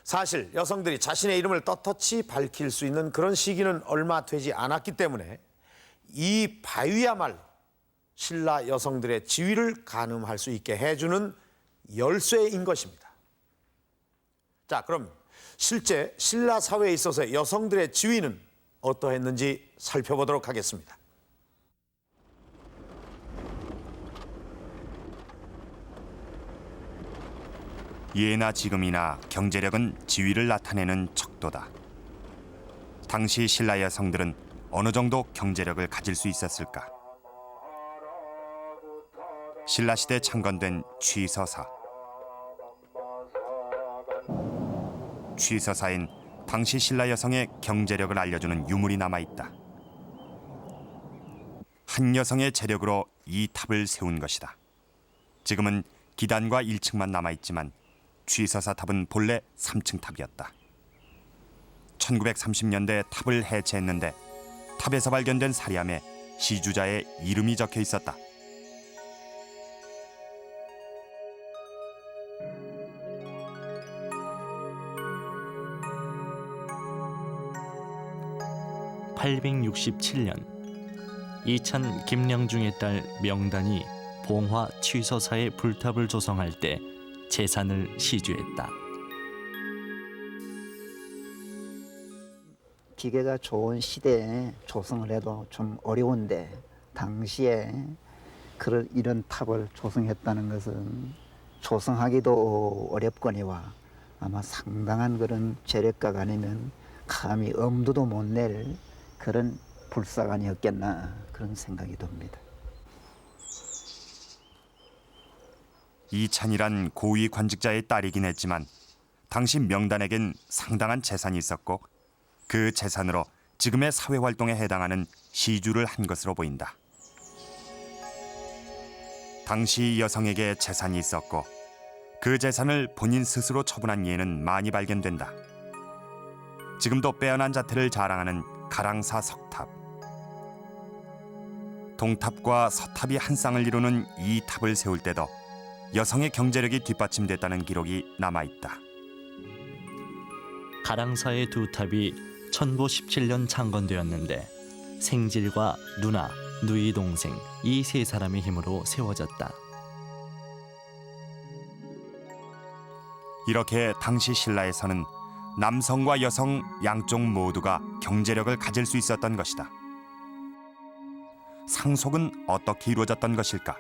사실 여성들이 자신의 이름을 떳떳이 밝힐 수 있는 그런 시기는 얼마 되지 않았기 때문에 이 바위야말로 신라 여성들의 지위를 가늠할 수 있게 해주는 열쇠인 것입니다. 자, 그럼 실제 신라 사회에 있어서 여성들의 지위는 어떠했는지 살펴보도록 하겠습니다. 예나 지금이나 경제력은 지위를 나타내는 척도다. 당시 신라 여성들은 어느 정도 경제력을 가질 수 있었을까? 신라시대 창건된 취서사. 취서사엔 당시 신라 여성의 경제력을 알려주는 유물이 남아있다. 한 여성의 재력으로 이 탑을 세운 것이다. 지금은 기단과 1층만 남아있지만 취서사 탑은 본래 3층 탑이었다. 1930년대 탑을 해체했는데 탑에서 발견된 사리함에 시주자의 이름이 적혀 있었다. (867년) 이찬 김령중의 딸 명단이 봉화 취서사의 불탑을 조성할 때 재산을 시주했다. 기계가 좋은 시대에 조성을 해도 좀 어려운데 당시에 이런 탑을 조성했다는 것은 조성하기도 어렵거니와 아마 상당한 그런 재력가가 아니면 감히 엄두도 못 낼 그런 불사관이었겠나 그런 생각이 듭니다. 이찬이란 고위 관직자의 딸이긴 했지만 당시 명단에겐 상당한 재산이 있었고 그 재산으로 지금의 사회활동에 해당하는 시주를 한 것으로 보인다. 당시 여성에게 재산이 있었고 그 재산을 본인 스스로 처분한 예는 많이 발견된다. 지금도 빼어난 자태를 자랑하는 가랑사 석탑. 동탑과 서탑이 한 쌍을 이루는 이 탑을 세울 때도 여성의 경제력이 뒷받침됐다는 기록이 남아있다. 가랑사의 두 탑이 천보 17년 창건되었는데 생질과 누나, 누이 동생 이 세 사람의 힘으로 세워졌다. 이렇게 당시 신라에서는 남성과 여성 양쪽 모두가 경제력을 가질 수 있었던 것이다. 상속은 어떻게 이루어졌던 것일까?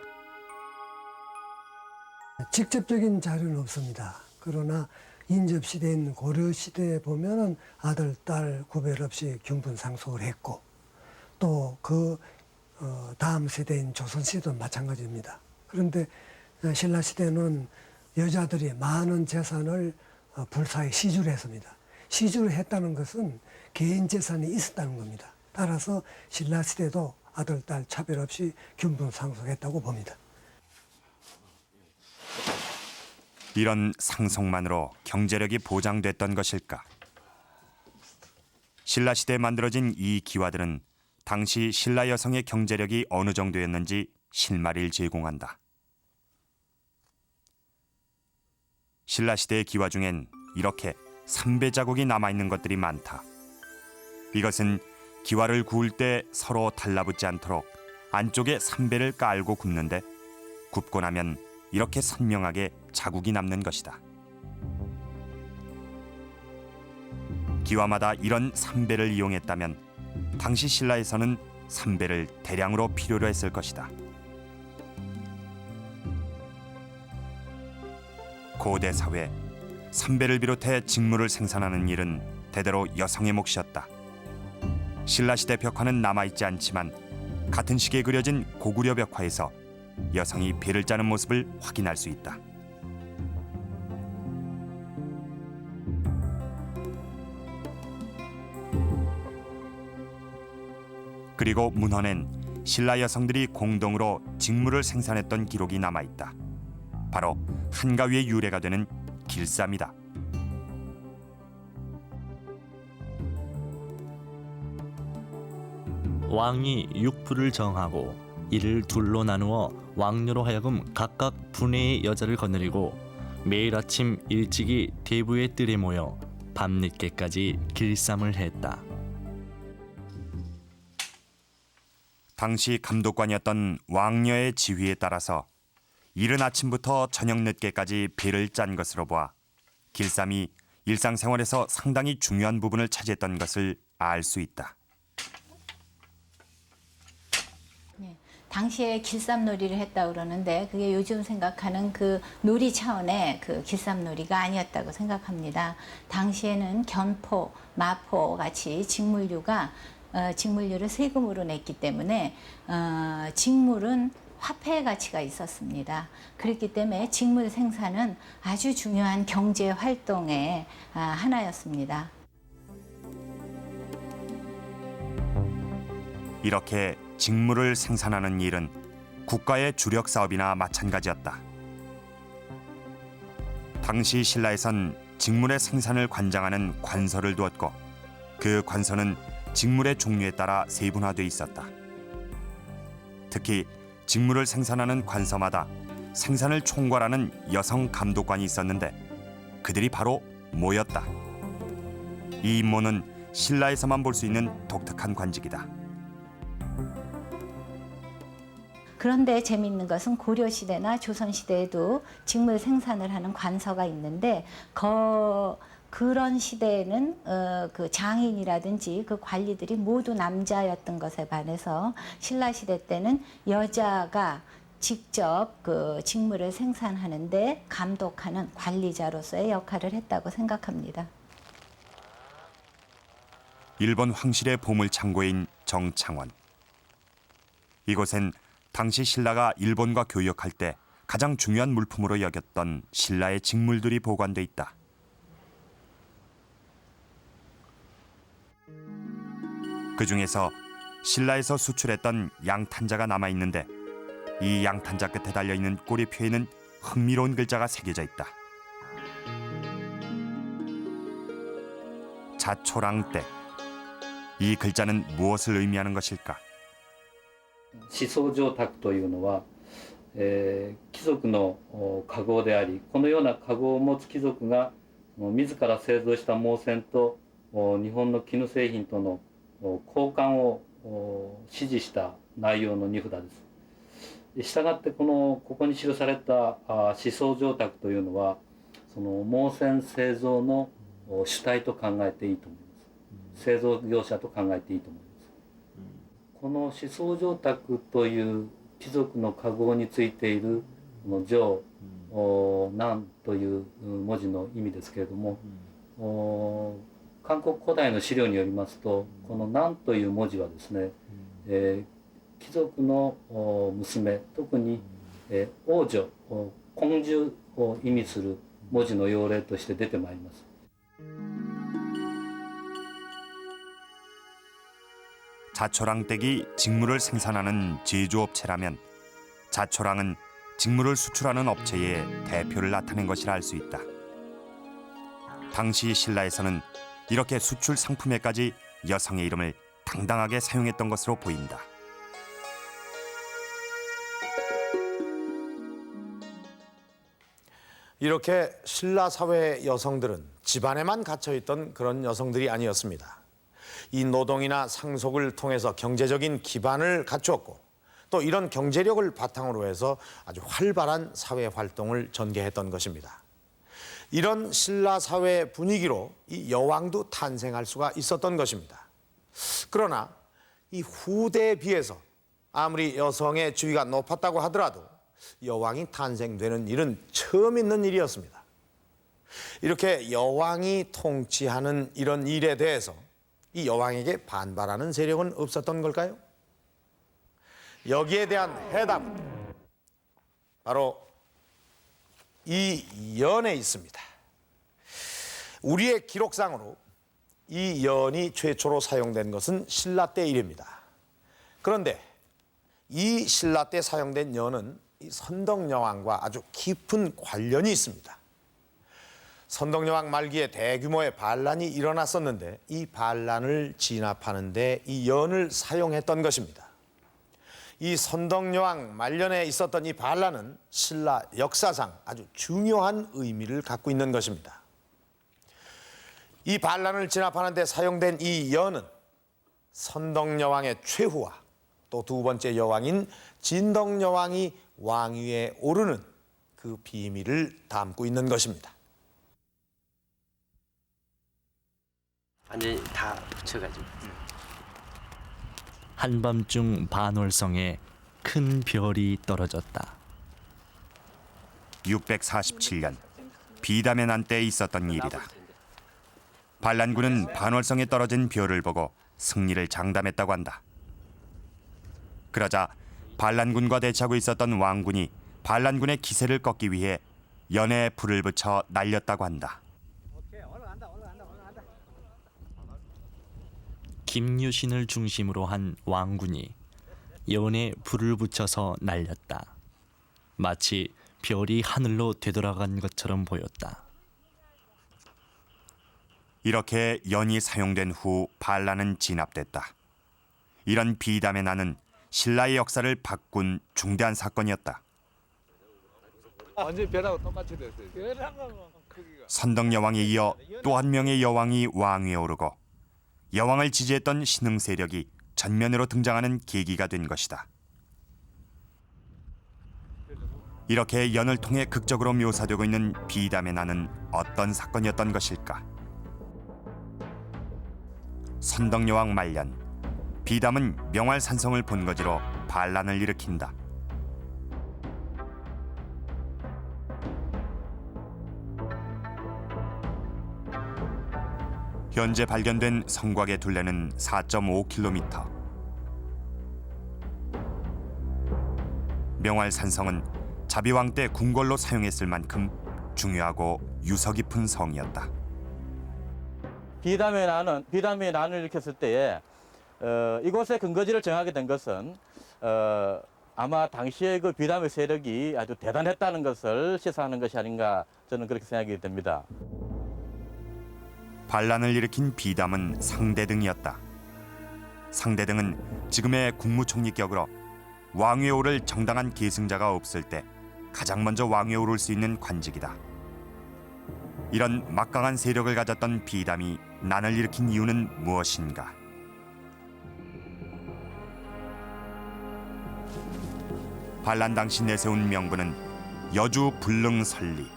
직접적인 자료는 없습니다. 그러나 인접시대인 고려시대에 보면은 아들, 딸 구별 없이 균분 상속을 했고 또 그 다음 세대인 조선시대도 마찬가지입니다. 그런데 신라시대는 여자들이 많은 재산을 불사에 시주를 했습니다. 시주를 했다는 것은 개인 재산이 있었다는 겁니다. 따라서 신라시대도 아들, 딸 차별 없이 균분 상속했다고 봅니다. 이런 상속만으로 경제력이 보장됐던 것일까? 신라시대에 만들어진 이 기와들은 당시 신라 여성의 경제력이 어느 정도였는지 실마리를 제공한다. 신라시대의 기와 중엔 이렇게 삼배 자국이 남아있는 것들이 많다. 이것은 기와를 구울 때 서로 달라붙지 않도록 안쪽에 삼배를 깔고 굽는데 굽고 나면 이렇게 선명하게 자국이 남는 것이다. 기와마다 이런 삼배를 이용했다면 당시 신라에서는 삼배를 대량으로 필요로 했을 것이다. 고대 사회, 삼배를 비롯해 직물을 생산하는 일은 대대로 여성의 몫이었다. 신라시대 벽화는 남아있지 않지만 같은 시기에 그려진 고구려 벽화에서 여성이 배를 짜는 모습을 확인할 수 있다. 그리고 문헌엔 신라 여성들이 공동으로 직물을 생산했던 기록이 남아있다. 바로 한가위의 유래가 되는 길쌈이다. 왕이 육부를 정하고 이를 둘로 나누어 왕녀로 하여금 각각 분해의 여자를 거느리고 매일 아침 일찍이 대부의 뜰에 모여 밤늦게까지 길쌈을 했다. 당시 감독관이었던 왕녀의 지휘에 따라서 이른 아침부터 저녁 늦게까지 배를 짠 것으로 보아 길쌈이 일상생활에서 상당히 중요한 부분을 차지했던 것을 알 수 있다. 당시에 길쌈놀이를 했다고 그러는데 그게 요즘 생각하는 그 놀이 차원의 그 길쌈놀이가 아니었다고 생각합니다. 당시에는 견포, 마포 같이 직물류를 세금으로 냈기 때문에 직물은 화폐의 가치가 있었습니다. 그렇기 때문에 직물 생산은 아주 중요한 경제 활동의 하나였습니다. 이렇게 직물을 생산하는 일은 국가의 주력 사업이나 마찬가지였다. 당시 신라에선 직물의 생산을 관장하는 관서를 두었고 그 관서는 직물의 종류에 따라 세분화돼 있었다. 특히 직물을 생산하는 관서마다 생산을 총괄하는 여성 감독관이 있었는데 그들이 바로 모였다. 이 임무는 신라에서만 볼 수 있는 독특한 관직이다. 그런데 재미있는 것은 고려시대나 조선시대에도 직물 생산을 하는 관서가 있는데 그런 시대에는 그 장인이라든지 그 관리들이 모두 남자였던 것에 반해서 신라시대 때는 여자가 직접 그 직물을 생산하는데 감독하는 관리자로서의 역할을 했다고 생각합니다. 일본 황실의 보물창고인 정창원. 이곳엔 당시 신라가 일본과 교역할 때 가장 중요한 물품으로 여겼던 신라의 직물들이 보관돼 있다. 그 중에서 신라에서 수출했던 양탄자가 남아있는데 이 양탄자 끝에 달려있는 꼬리표에는 흥미로운 글자가 새겨져 있다. 자초랑떼. 이 글자는 무엇을 의미하는 것일까? 思想上卓というのは、貴族の家号であり、このような家号を持つ貴族が自ら製造した毛線と日本の絹製品との交換を指示した内容の荷札です。したがってここに記された思想上卓というのはその毛線製造の主体と考えていいと思います。製造業者と考えていいと思います。この思想上卓という貴族の家号についているこの上南という文字の意味ですけれども、韓国古代の資料によりますとこの南という文字はですね、貴族の娘、特に王女、公主を意味する文字の用例として出てまいります。 자초랑댁이 직물을 생산하는 제조업체라면 자초랑은 직물을 수출하는 업체의 대표를 나타낸 것이라 할 수 있다. 당시 신라에서는 이렇게 수출 상품에까지 여성의 이름을 당당하게 사용했던 것으로 보인다. 이렇게 신라 사회의 여성들은 집안에만 갇혀있던 그런 여성들이 아니었습니다. 이 노동이나 상속을 통해서 경제적인 기반을 갖추었고 또 이런 경제력을 바탕으로 해서 아주 활발한 사회 활동을 전개했던 것입니다. 이런 신라 사회 분위기로 이 여왕도 탄생할 수가 있었던 것입니다. 그러나 이 후대에 비해서 아무리 여성의 지위가 높았다고 하더라도 여왕이 탄생되는 일은 처음 있는 일이었습니다. 이렇게 여왕이 통치하는 이런 일에 대해서 이 여왕에게 반발하는 세력은 없었던 걸까요? 여기에 대한 해답은 바로 이 연에 있습니다. 우리의 기록상으로 이 연이 최초로 사용된 것은 신라 때 일입니다. 그런데 이 신라 때 사용된 연은 이 선덕여왕과 아주 깊은 관련이 있습니다. 선덕여왕 말기에 대규모의 반란이 일어났었는데 이 반란을 진압하는 데 이 연을 사용했던 것입니다. 이 선덕여왕 말년에 있었던 이 반란은 신라 역사상 아주 중요한 의미를 갖고 있는 것입니다. 이 반란을 진압하는 데 사용된 이 연은 선덕여왕의 최후와 또 두 번째 여왕인 진덕여왕이 왕위에 오르는 그 비밀을 담고 있는 것입니다. 완전히 다 붙여가지고. 한밤중 반월성에 큰 별이 떨어졌다. 647년 비담의 난 때에 있었던 일이다. 반란군은 반월성에 떨어진 별을 보고 승리를 장담했다고 한다. 그러자 반란군과 대치하고 있었던 왕군이 반란군의 기세를 꺾기 위해 연에 불을 붙여 날렸다고 한다. 김유신을 중심으로 한 왕군이 연에 불을 붙여서 날렸다. 마치 별이 하늘로 되돌아간 것처럼 보였다. 이렇게 연이 사용된 후 반란은 진압됐다. 이런 비담의 난은 신라의 역사를 바꾼 중대한 사건이었다. 완전 별하고 똑같이 됐어요. 선덕여왕에 이어 또 한 명의 여왕이 왕위에 오르고 여왕을 지지했던 신흥 세력이 전면으로 등장하는 계기가 된 것이다. 이렇게 연을 통해 극적으로 묘사되고 있는 비담의 난은 어떤 사건이었던 것일까? 선덕여왕 말년, 비담은 명활산성을 본거지로 반란을 일으킨다. 현재 발견된 성곽의 둘레는 4.5km. 명활산성은 자비왕 때 궁궐로 사용했을 만큼 중요하고 유서 깊은 성이었다. 비담의 난을 일으켰을 때에 이곳의 근거지를 정하게 된 것은 아마 당시에 그 비담의 세력이 아주 대단했다는 것을 시사하는 것이 아닌가 저는 그렇게 생각이 됩니다. 반란을 일으킨 비담은 상대등이었다. 상대등은 지금의 국무총리격으로 왕위에 오를 정당한 계승자가 없을 때 가장 먼저 왕위에 오를 수 있는 관직이다. 이런 막강한 세력을 가졌던 비담이 난을 일으킨 이유는 무엇인가? 반란 당시 내세운 명분은 여주 불능 설리,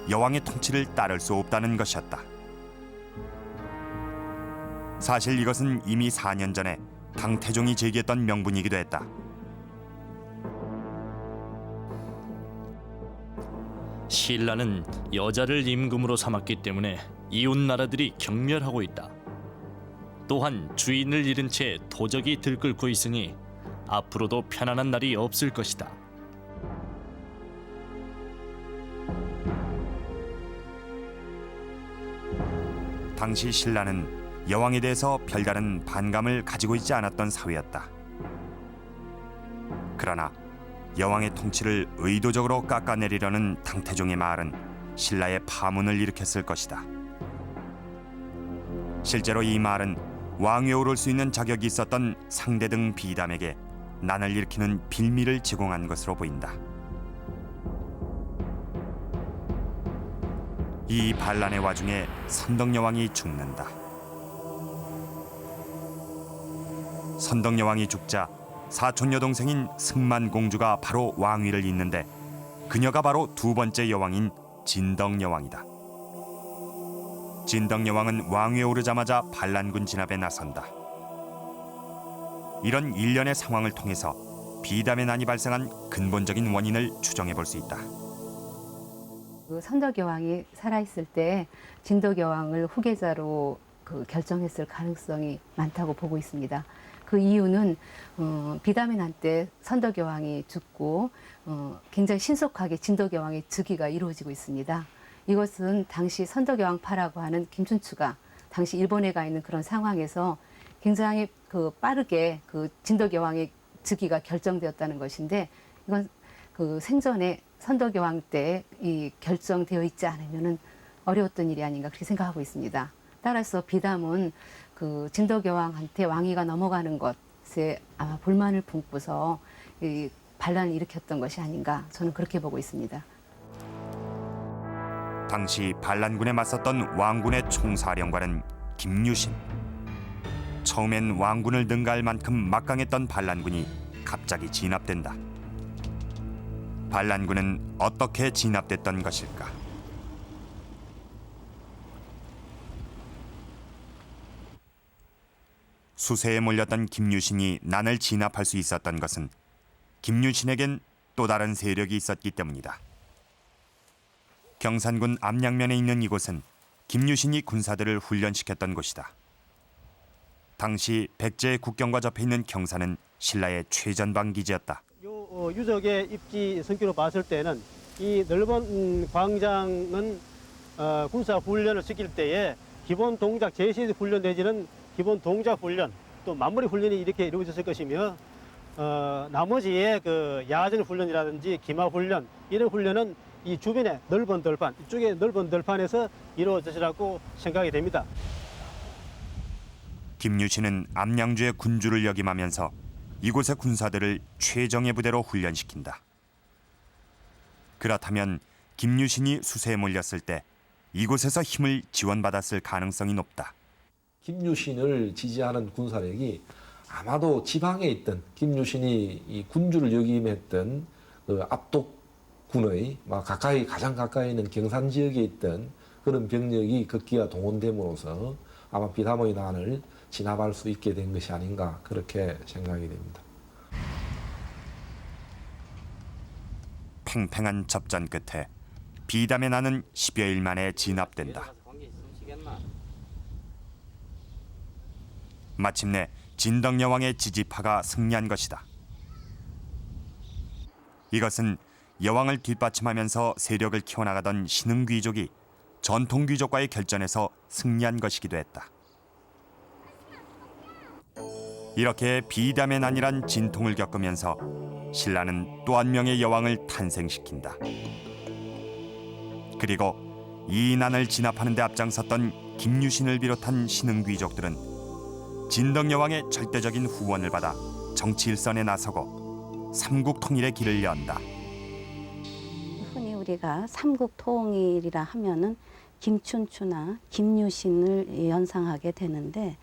여왕의 통치를 따를 수 없다는 것이었다. 사실 이것은 이미 4년 전에 당태종이 제기했던 명분이기도 했다. 신라는 여자를 임금으로 삼았기 때문에 이웃 나라들이 경멸하고 있다. 또한 주인을 잃은 채 도적이 들끓고 있으니 앞으로도 편안한 날이 없을 것이다. 당시 신라는 여왕에 대해서 별다른 반감을 가지고 있지 않았던 사회였다. 그러나 여왕의 통치를 의도적으로 깎아내리려는 당태종의 말은 신라의 파문을 일으켰을 것이다. 실제로 이 말은 왕위에 오를 수 있는 자격이 있었던 상대등 비담에게 난을 일으키는 빌미를 제공한 것으로 보인다. 이 반란의 와중에 선덕여왕이 죽는다. 선덕여왕이 죽자 사촌 여동생인 승만공주가 바로 왕위를 잇는데 그녀가 바로 두 번째 여왕인 진덕여왕이다. 진덕여왕은 왕위에 오르자마자 반란군 진압에 나선다. 이런 일련의 상황을 통해서 비담의 난이 발생한 근본적인 원인을 추정해 볼 수 있다. 그 선덕여왕이 살아있을 때 진덕여왕을 후계자로 결정했을 가능성이 많다고 보고 있습니다. 그 이유는 비담의 난 때 선덕여왕이 죽고 굉장히 신속하게 진덕여왕의 즉위가 이루어지고 있습니다. 이것은 당시 선덕여왕파라고 하는 김춘추가 당시 일본에 가 있는 그런 상황에서 굉장히 빠르게 진덕여왕의 즉위가 결정되었다는 것인데, 이건 생전에 선덕여왕 때 이 결정되어 있지 않으면은 어려웠던 일이 아닌가 그렇게 생각하고 있습니다. 따라서 비담은 진덕여왕한테 왕위가 넘어가는 것에 아마 불만을 품고서 이 반란을 일으켰던 것이 아닌가, 저는 그렇게 보고 있습니다. 당시 반란군에 맞섰던 왕군의 총사령관은 김유신. 처음엔 왕군을 능가할 만큼 막강했던 반란군이 갑자기 진압된다. 반란군은 어떻게 진압됐던 것일까? 수세에 몰렸던 김유신이 난을 진압할 수 있었던 것은 김유신에겐 또 다른 세력이 있었기 때문이다. 경산군 암양면에 있는 이곳은 김유신이 군사들을 훈련시켰던 곳이다. 당시 백제의 국경과 접해 있는 경산은 신라의 최전방 기지였다. 유적의 입지 성격으로 봤을 때는 이 넓은 광장은 군사 훈련을 시킬 때에 기본 동작 제시 훈련 내지는 기본 동작 훈련, 또 마무리 훈련이 이렇게 이루어졌을 것이며, 나머지의 야전 훈련이라든지 기마 훈련, 이런 훈련은 이 주변의 넓은 들판, 이쪽에 넓은 들판에서 이루어졌으라고 생각이 됩니다. 김유신은 암양주의 군주를 역임하면서 이곳의 군사들을 최정예 부대로 훈련시킨다. 그렇다면 김유신이 수세에 몰렸을 때 이곳에서 힘을 지원받았을 가능성이 높다. 김유신을 지지하는 군사력이 아마도 지방에 있던 김유신이 이 군주를 역임했던 압독군의 가장 가까이 있는 경산 지역에 있던 그런 병력이 극기가 동원됨으로써 아마 비담의 난을 진압할 수 있게 된 것이 아닌가, 그렇게 생각이 됩니다. 팽팽한 접전 끝에 비담의 난은 10여일 만에 진압된다. 마침내 진덕여왕의 지지파가 승리한 것이다. 이것은 여왕을 뒷받침하면서 세력을 키워나가던 신흥귀족이 전통귀족과의 결전에서 승리한 것이기도 했다. 이렇게 비담의 난이란 진통을 겪으면서 신라는 또 한 명의 여왕을 탄생시킨다. 그리고 이 난을 진압하는 데 앞장섰던 김유신을 비롯한 신흥귀족들은 진덕여왕의 절대적인 후원을 받아 정치 일선에 나서고 삼국 통일의 길을 연다. 흔히 우리가 삼국 통일이라 하면은 김춘추나 김유신을 연상하게 되는데,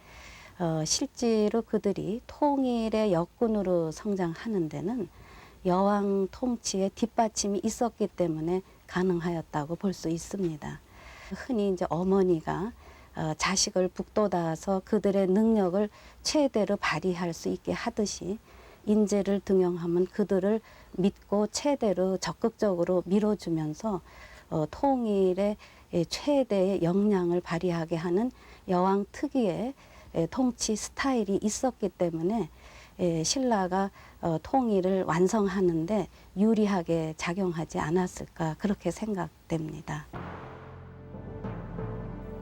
실제로 그들이 통일의 역군으로 성장하는 데는 여왕 통치의 뒷받침이 있었기 때문에 가능하였다고 볼 수 있습니다. 흔히 이제 어머니가 자식을 북돋아서 그들의 능력을 최대로 발휘할 수 있게 하듯이 인재를 등용하면 그들을 믿고 최대로 적극적으로 밀어주면서 통일의 최대의 역량을 발휘하게 하는 여왕 특유의 통치 스타일이 있었기 때문에 신라가 통일을 완성하는데 유리하게 작용하지 않았을까, 그렇게 생각됩니다.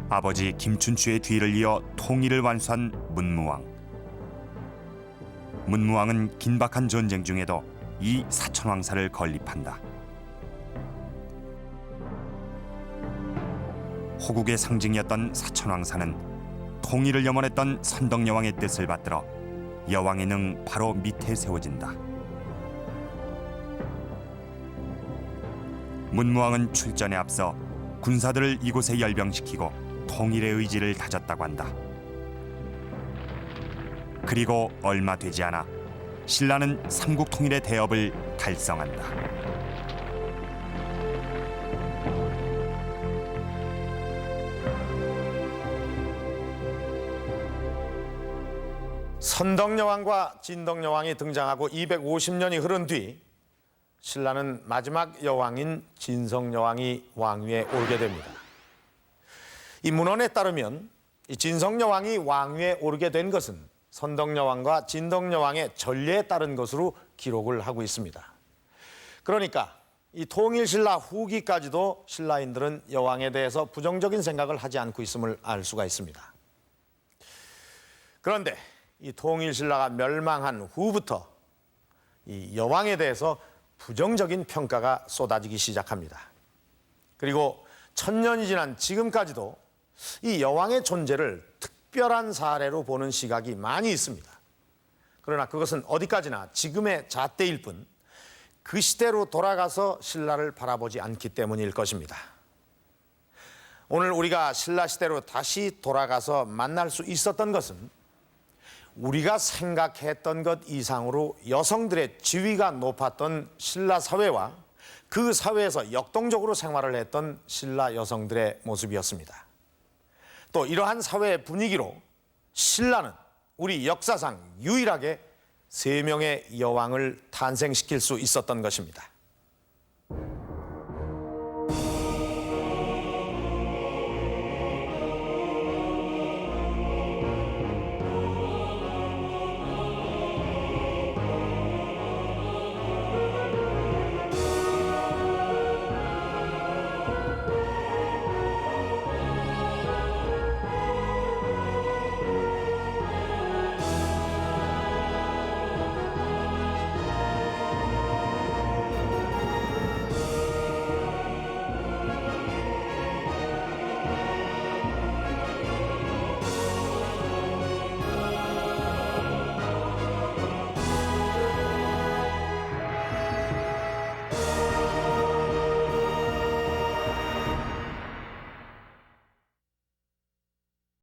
아버지 김춘추의 뒤를 이어 통일을 완수한 문무왕. 문무왕은 긴박한 전쟁 중에도 이 사천왕사를 건립한다. 호국의 상징이었던 사천왕사는 통일을 염원했던 선덕여왕의 뜻을 받들어 여왕의 능 바로 밑에 세워진다. 문무왕은 출전에 앞서 군사들을 이곳에 열병시키고 통일의 의지를 다졌다고 한다. 그리고 얼마 되지 않아 신라는 삼국 통일의 대업을 달성한다. 선덕여왕과 진덕여왕이 등장하고 250년이 흐른 뒤 신라는 마지막 여왕인 진성여왕이 왕위에 오르게 됩니다. 이 문헌에 따르면 이 진성여왕이 왕위에 오르게 된 것은 선덕여왕과 진덕여왕의 전례에 따른 것으로 기록을 하고 있습니다. 그러니까 이 통일신라 후기까지도 신라인들은 여왕에 대해서 부정적인 생각을 하지 않고 있음을 알 수가 있습니다. 그런데 이 통일신라가 멸망한 후부터 이 여왕에 대해서 부정적인 평가가 쏟아지기 시작합니다. 그리고 1000년이 지난 지금까지도 이 여왕의 존재를 특별한 사례로 보는 시각이 많이 있습니다. 그러나 그것은 어디까지나 지금의 잣대일 뿐 그 시대로 돌아가서 신라를 바라보지 않기 때문일 것입니다. 오늘 우리가 신라 시대로 다시 돌아가서 만날 수 있었던 것은 우리가 생각했던 것 이상으로 여성들의 지위가 높았던 신라 사회와 그 사회에서 역동적으로 생활을 했던 신라 여성들의 모습이었습니다. 또 이러한 사회의 분위기로 신라는 우리 역사상 유일하게 3명의 여왕을 탄생시킬 수 있었던 것입니다.